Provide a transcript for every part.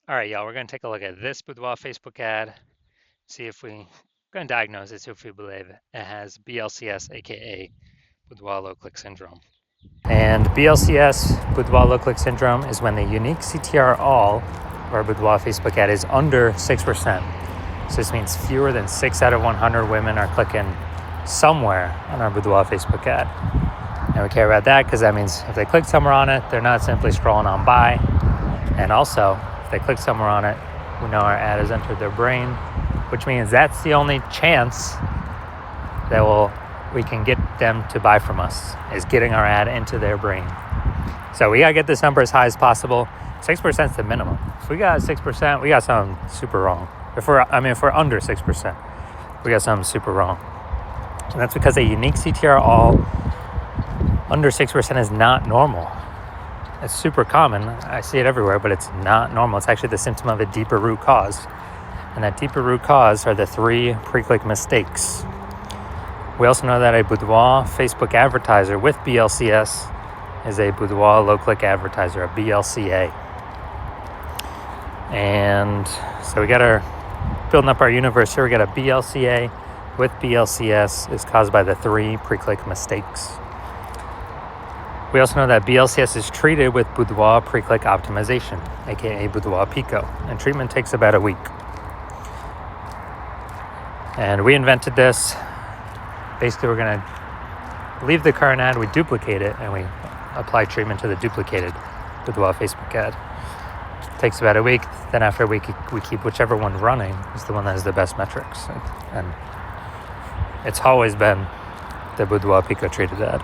All right, y'all, we're going to take a look at this Boudoir Facebook ad, see if we going to diagnose it, see if we believe it has BLCS, aka Boudoir low click syndrome. And BLCS, Boudoir low click syndrome, is when the unique CTR all or Boudoir Facebook ad is under 6%. So this means fewer than 6 out of 100 women are clicking somewhere on our Boudoir Facebook ad. And we care about that because that means if they click somewhere on it, they're not simply scrolling on by. And also, if they click somewhere on it, we know our ad has entered their brain, which means that's the only chance that we can get them to buy from us, is getting our ad into their brain. So we gotta get this number as high as possible. 6% is the minimum. If we got 6%, we got something super wrong. If we're under 6%, we got something super wrong. And that's because a unique CTR all under 6% is not normal. It's super common. I see it everywhere, but it's not normal. It's actually the symptom of a deeper root cause. And that deeper root cause are the 3 pre-click mistakes. We also know that a Boudoir Facebook advertiser with BLCS is a Boudoir low-click advertiser, a BLCA. And so we got building up our universe here, we got a BLCA with BLCS is caused by the 3 pre-click mistakes. We also know that BLCS is treated with Boudoir pre-click optimization, aka Boudoir Pico, and treatment takes about a week. And we invented this. Basically, we're going to leave the current ad, we duplicate it, and we apply treatment to the duplicated Boudoir Facebook ad. It takes about a week. Then after a week, we keep whichever one running is the one that has the best metrics. And it's always been the Boudoir Pico treated ad.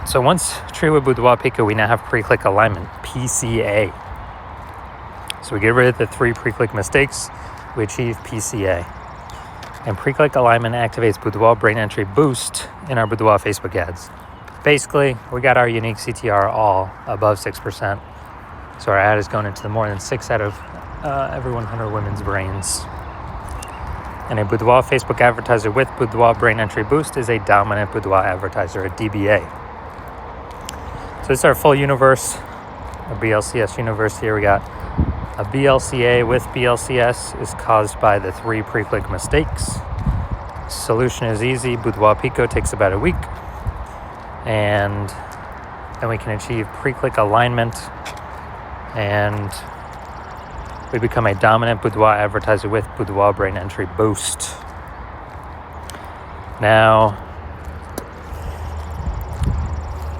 So once treated with Boudoir Pico, we now have pre-click alignment, PCA. So we get rid of the 3 pre-click mistakes, we achieve PCA. And pre-click alignment activates Boudoir brain entry boost in our Boudoir Facebook ads. Basically, we got our unique CTR all above 6%. So our ad is going into more than 6 out of every 100 women's brains. And a Boudoir Facebook advertiser with Boudoir brain entry boost is a dominant Boudoir advertiser, a DBA. So this is our full universe, a BLCS universe here. We got a BLCA with BLCS is caused by the 3 pre-click mistakes. Solution is easy. Boudoir Pico takes about a week. And then we can achieve pre-click alignment and we become a dominant Boudoir advertiser with Boudoir brain entry boost. Now,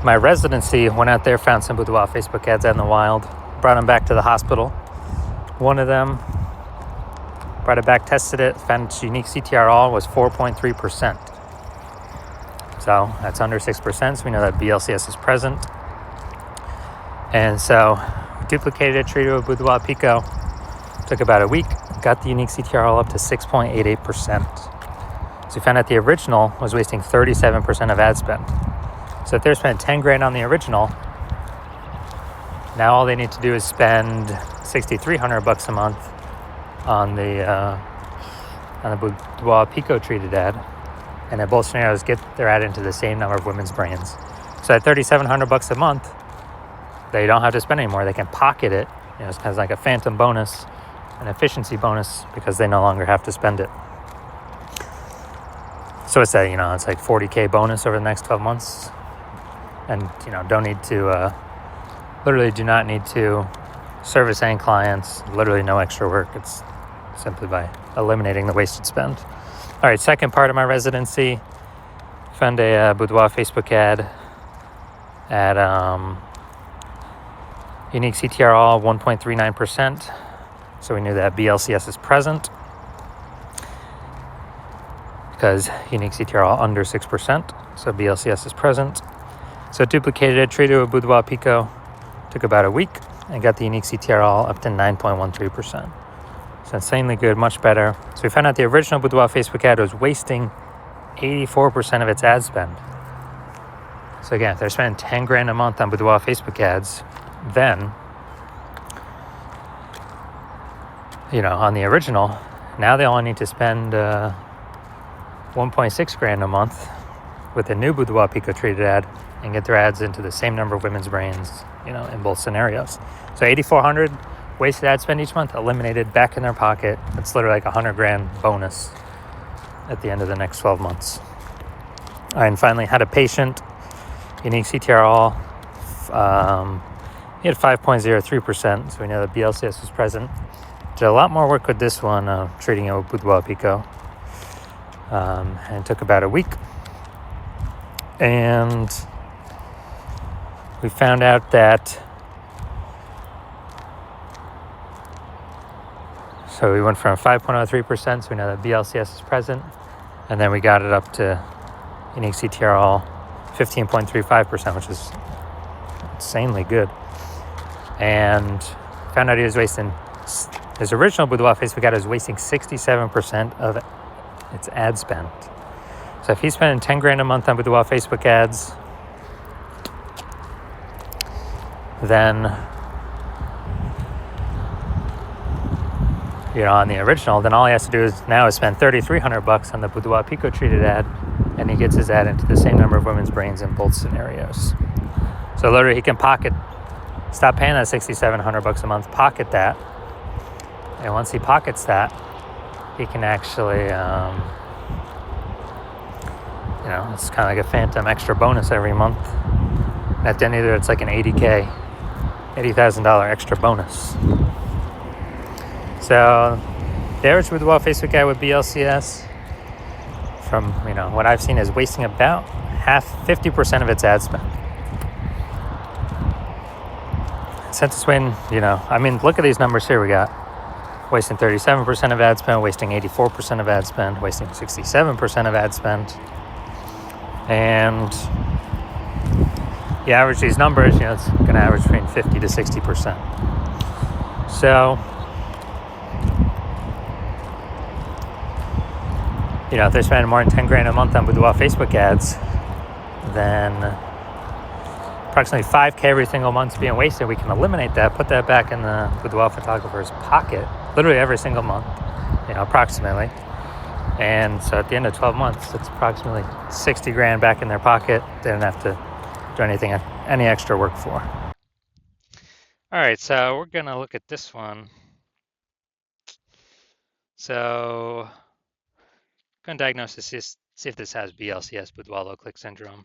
my residency went out there, found some Boudoir Facebook ads out in the wild, brought them back to the hospital. One of them, brought it back, tested it, found its unique CTR all was 4.3%. So that's under 6%, so we know that BLCS is present. And so we duplicated it, treated it with Boudoir Pico, took about a week, got the unique CTR all up to 6.88%. So we found out the original was wasting 37% of ad spend. So if they're spending 10 grand on the original, now all they need to do is spend $6,300 a month on the Boudoir Pico treated ad, and in both scenarios get their ad into the same number of women's brains. So at $3,700 a month, they don't have to spend anymore. They can pocket it. It's kind of like a phantom bonus, an efficiency bonus, because they no longer have to spend it. So it's it's like $40K bonus over the next 12 months. And, don't need to, literally do not need to service any clients, literally no extra work. It's simply by eliminating the wasted spend. All right, second part of my residency, found a Boudoir Facebook ad at unique CTR all 1.39%. So we knew that BLCS is present because unique CTR all under 6%. So BLCS is present. So duplicated it, treated it with Boudoir Pico, took about a week, and got the unique CTR all up to 9.13%. So insanely good, much better. So we found out the original Boudoir Facebook ad was wasting 84% of its ad spend. So again, if they're spending 10 grand a month on Boudoir Facebook ads, then, on the original, now they only need to spend 1.6 grand a month with the new Boudoir Pico treated ad and get their ads into the same number of women's brains, in both scenarios. So 8,400 wasted ad spend each month, eliminated, back in their pocket. It's literally like $100,000 bonus at the end of the next 12 months. All right, and finally, had a patient, unique CTRL. He had 5.03%, so we know that BLCS was present. Did a lot more work with this one, treating it with Boudoir Pico. And it took about a week. And we found out that, so we went from 5.03%, so we know that BLCS is present. And then we got it up to unique CTRL 15.35%, which is insanely good. And found out he was wasting, his original Boudoir Facebook ad was wasting 67% of its ad spend. So if he's spending $10,000 a month on Boudoir Facebook ads, then, on the original, then all he has to do is spend $3,300 on the Boudoir Pico treated ad, and he gets his ad into the same number of women's brains in both scenarios. So literally he can stop paying that $6,700 a month, pocket that, and once he pockets that, he can actually, it's kind of like a phantom extra bonus every month. And at the end of it, it's like an $80,000 extra bonus. So the average Boudoir Facebook ad with BLCS, from what I've seen, is wasting about 50% of its ad spend. Since it's when, look at these numbers here. We got wasting 37% of ad spend, wasting 84% of ad spend, wasting 67% of ad spend. And you average these numbers, it's going to average between 50 to 60%. So, if they're spending more than $10,000 a month on Boudoir Facebook ads, then approximately $5,000 every single month's being wasted. We can eliminate that, put that back in the Boudoir photographer's pocket, literally every single month, approximately. And so at the end of 12 months, it's approximately $60,000 back in their pocket. They don't have to do any extra work for. All right, so we're gonna look at this one. So, gonna diagnose this, see if this has BLCS, Boudoir low click syndrome.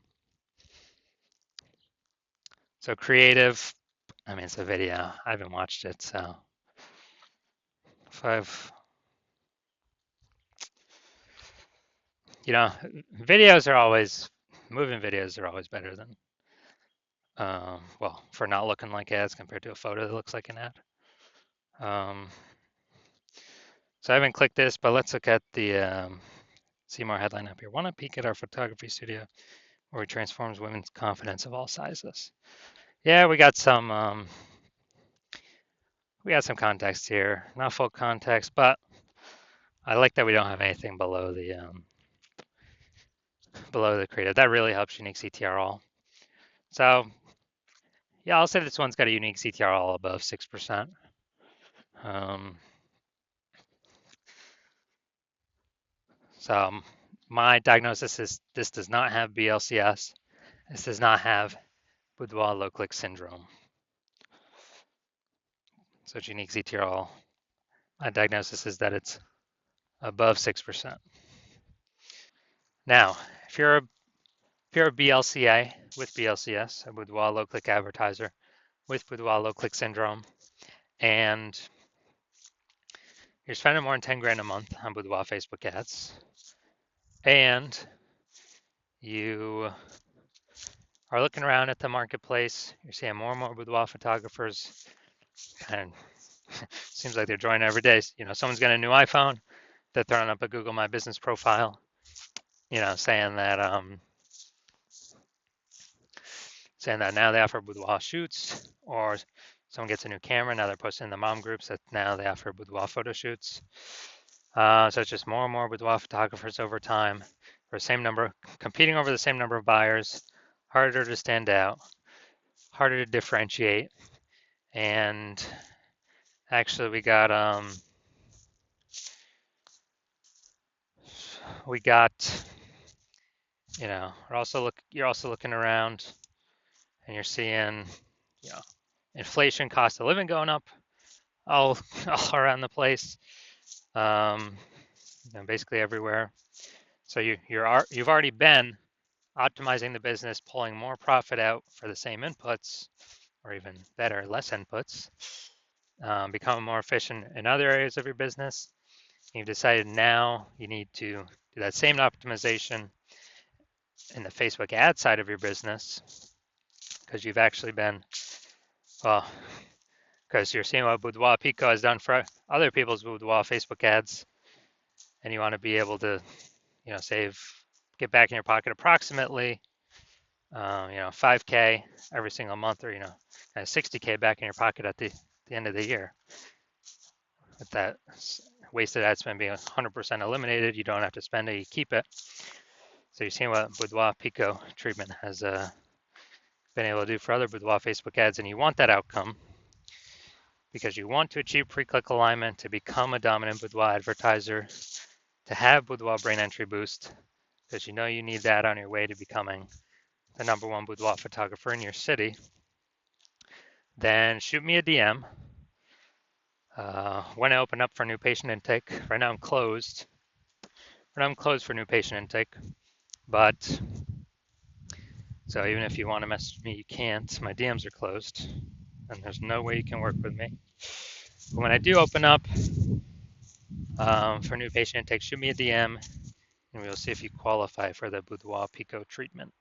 So creative, it's a video. I haven't watched it, so moving videos are always better than, for not looking like ads compared to a photo that looks like an ad. So I haven't clicked this, but let's look at the see more headline up here. Want to peek at our photography studio where we transforms women's confidence of all sizes. Yeah, we got some context here. Not full context, but I like that we don't have anything below the creative. That really helps unique CTRL. So yeah, I'll say this one's got a unique CTRL above 6%. So my diagnosis is this does not have BLCS. This does not have Boudoir low click syndrome. So it's unique CTRL. My diagnosis is that it's above 6%. Now, if you're a BLCA with BLCS, a Boudoir low click advertiser with Boudoir low click syndrome, and you're spending more than $10,000 a month on Boudoir Facebook ads, and you are looking around at the marketplace, you're seeing more and more Boudoir photographers, and seems like they're joining every day. Someone's got a new iPhone, they're throwing up a Google My Business profile, saying that now they offer boudoir shoots, or someone gets a new camera, now they're posting in the mom groups that now they offer boudoir photo shoots. So it's just more and more boudoir photographers over time, for the same number, competing over the same number of buyers, harder to stand out, harder to differentiate. And actually we got you're also looking around and you're seeing, inflation, cost of living going up, all all around the place, basically everywhere. So you've already been optimizing the business, pulling more profit out for the same inputs, or even better, less inputs, becoming more efficient in other areas of your business. You've decided now you need to do that same optimization in the Facebook ad side of your business because you've actually been, well, because you're seeing what Boudoir Pico has done for other people's Boudoir Facebook ads, and you want to be able to, save, get back in your pocket approximately, 5K every single month, or 60K back in your pocket at the end of the year. With that wasted ad spend being 100% eliminated, you don't have to spend it, you keep it. So you're seeing what Boudoir Pico treatment has been able to do for other Boudoir Facebook ads, and you want that outcome because you want to achieve pre-click alignment to become a dominant Boudoir advertiser, to have Boudoir brain entry boost, because you know you need that on your way to becoming the #1 boudoir photographer in your city. Then shoot me a DM. When I open up for new patient intake, right now I'm closed. Right now I'm closed for new patient intake, but so even if you want to message me, you can't. My DMs are closed, and there's no way you can work with me. But when I do open up for new patient intake, shoot me a DM, and we'll see if you qualify for the Boudoir Pico treatment.